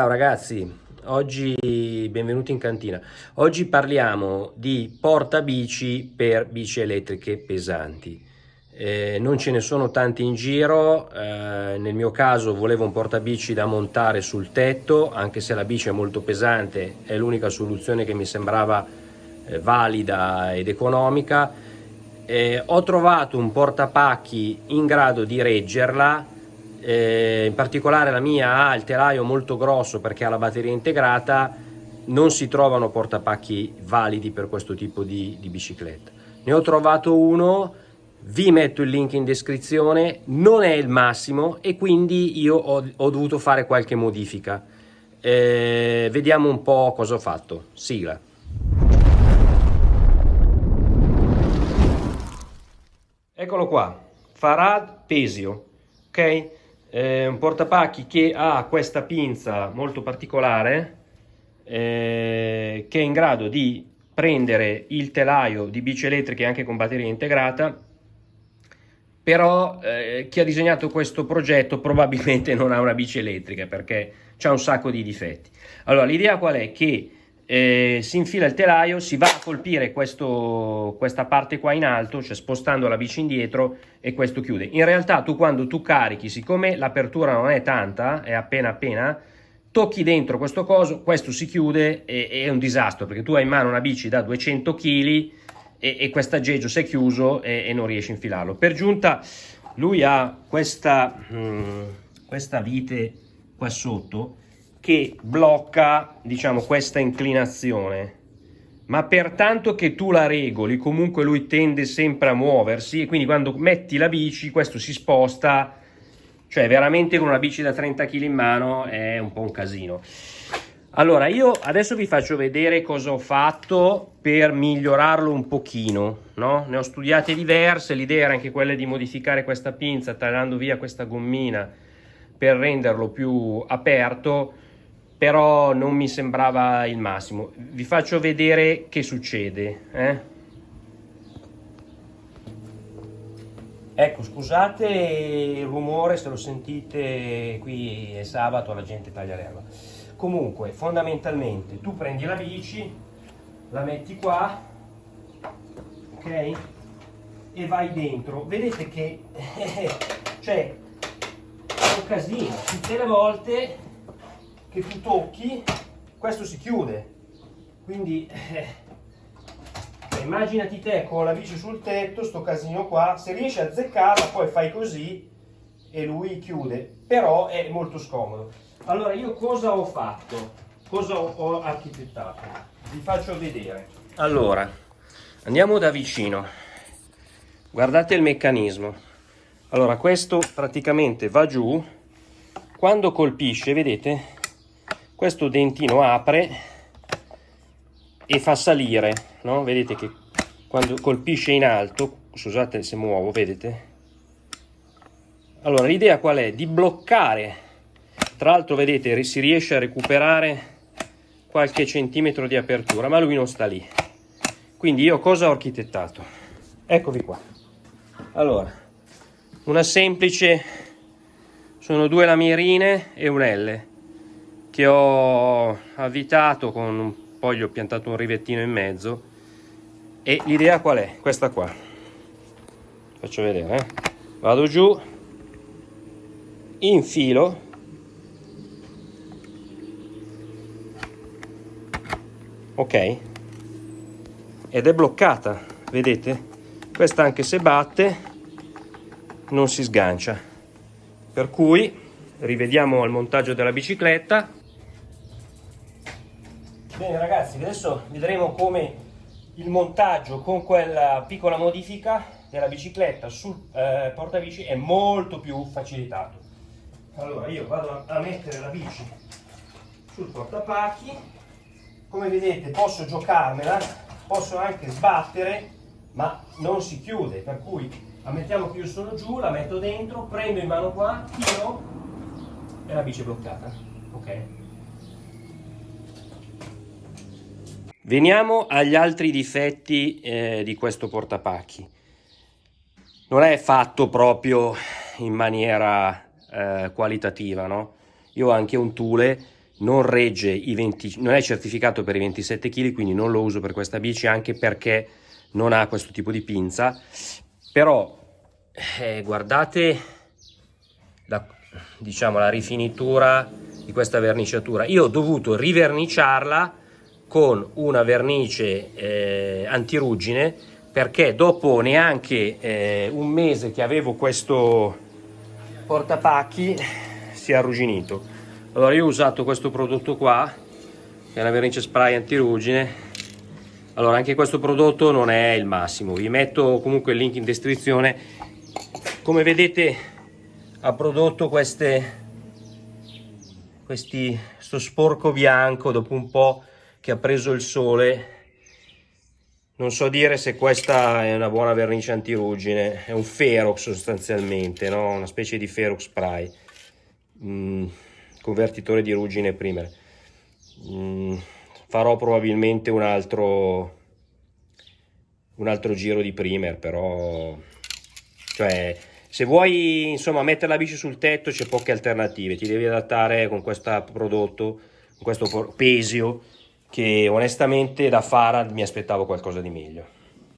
Ciao ragazzi, oggi benvenuti in cantina. Oggi parliamo di portabici per bici elettriche pesanti. Non ce ne sono tanti in giro, nel mio caso volevo un portabici da montare sul tetto, anche se la bici è molto pesante, è l'unica soluzione che mi sembrava valida ed economica. Ho trovato un portapacchi in grado di reggerla, in particolare la mia ha il telaio molto grosso perché ha la batteria integrata. Non si trovano portapacchi validi per questo tipo di bicicletta. Ne ho trovato uno, vi metto il link in descrizione, non è il massimo e quindi io ho dovuto fare qualche modifica. Vediamo un po' cosa ho fatto. Sigla. Eccolo qua, Farad Pesio, ok? Un portapacchi che ha questa pinza molto particolare, che è in grado di prendere il telaio di bici elettriche anche con batteria integrata. Però chi ha disegnato questo progetto probabilmente non ha una bici elettrica perché c'ha un sacco di difetti. Allora l'idea qual è? Che si infila il telaio, si va a colpire questa parte qua in alto, cioè spostando la bici indietro, e questo chiude. In realtà tu quando tu carichi, siccome l'apertura non è tanta, è appena appena, tocchi dentro questo coso, questo si chiude e è un disastro perché tu hai in mano una bici da 200 kg e questo aggeggio si è chiuso e non riesci a infilarlo. Per giunta lui ha questa vite qua sotto che blocca, diciamo, questa inclinazione, ma per tanto che tu la regoli comunque lui tende sempre a muoversi, e quindi quando metti la bici questo si sposta, cioè veramente con una bici da 30 kg in mano è un po' un casino. Allora io adesso vi faccio vedere cosa ho fatto per migliorarlo un pochino, no? Ne ho studiate diverse, l'idea era anche quella di modificare questa pinza tagliando via questa gommina per renderlo più aperto, però non mi sembrava il massimo. Vi faccio vedere che succede, Ecco, scusate il rumore se lo sentite, qui è sabato, la gente taglia l'erba. Comunque, fondamentalmente, tu prendi la bici, la metti qua, ok? E vai dentro. Vedete che cioè, è un casino. Tutte le volte che tu tocchi, questo si chiude. Quindi immaginati te con la bici sul tetto, sto casino qua, se riesci a azzeccarla poi fai così e lui chiude, però è molto scomodo. Allora io cosa ho fatto? Cosa ho architettato? Vi faccio vedere. Allora, andiamo da vicino. Guardate il meccanismo. Allora, questo praticamente va giù, quando colpisce, vedete? Questo dentino apre e fa salire, no? Vedete che quando colpisce in alto, scusate se muovo, vedete? Allora l'idea qual è? Di bloccare, tra l'altro vedete si riesce a recuperare qualche centimetro di apertura, ma lui non sta lì. Quindi io cosa ho architettato? Eccovi qua. Allora, una semplice, sono due lamierine e un L che ho avvitato poi gli ho piantato un rivettino in mezzo. E l'idea qual è? Questa qua. Faccio vedere, Vado giù, infilo, ok, ed è bloccata, vedete? Questa anche se batte non si sgancia. Per cui rivediamo il montaggio della bicicletta. Bene ragazzi, adesso vedremo come il montaggio con quella piccola modifica della bicicletta sul portabici è molto più facilitato. Allora io vado a mettere la bici sul portapacchi, come vedete posso giocarmela, posso anche sbattere, ma non si chiude, per cui ammettiamo che io sono giù, la metto dentro, prendo in mano qua, tiro e la bici è bloccata, ok? Veniamo agli altri difetti di questo portapacchi. Non è fatto proprio in maniera qualitativa, no? Io ho anche un Thule non regge i 20, non è certificato per i 27 kg, quindi non lo uso per questa bici, anche perché non ha questo tipo di pinza. Però guardate diciamo la rifinitura di questa verniciatura. Io ho dovuto riverniciarla con una vernice antiruggine, perché dopo neanche un mese che avevo questo portapacchi si è arrugginito. Allora io ho usato questo prodotto qua, che è una vernice spray antiruggine. Allora anche questo prodotto non è il massimo, vi metto comunque il link in descrizione. Come vedete ha prodotto questo sporco bianco dopo un po' che ha preso il sole. Non so dire se questa è una buona vernice antiruggine, è un Ferox sostanzialmente, no? Una specie di Ferox spray, convertitore di ruggine primer. Farò probabilmente un altro giro di primer, però cioè se vuoi insomma mettere la bici sul tetto c'è poche alternative, ti devi adattare con questo prodotto, con questo Pesio, che onestamente da Farad mi aspettavo qualcosa di meglio.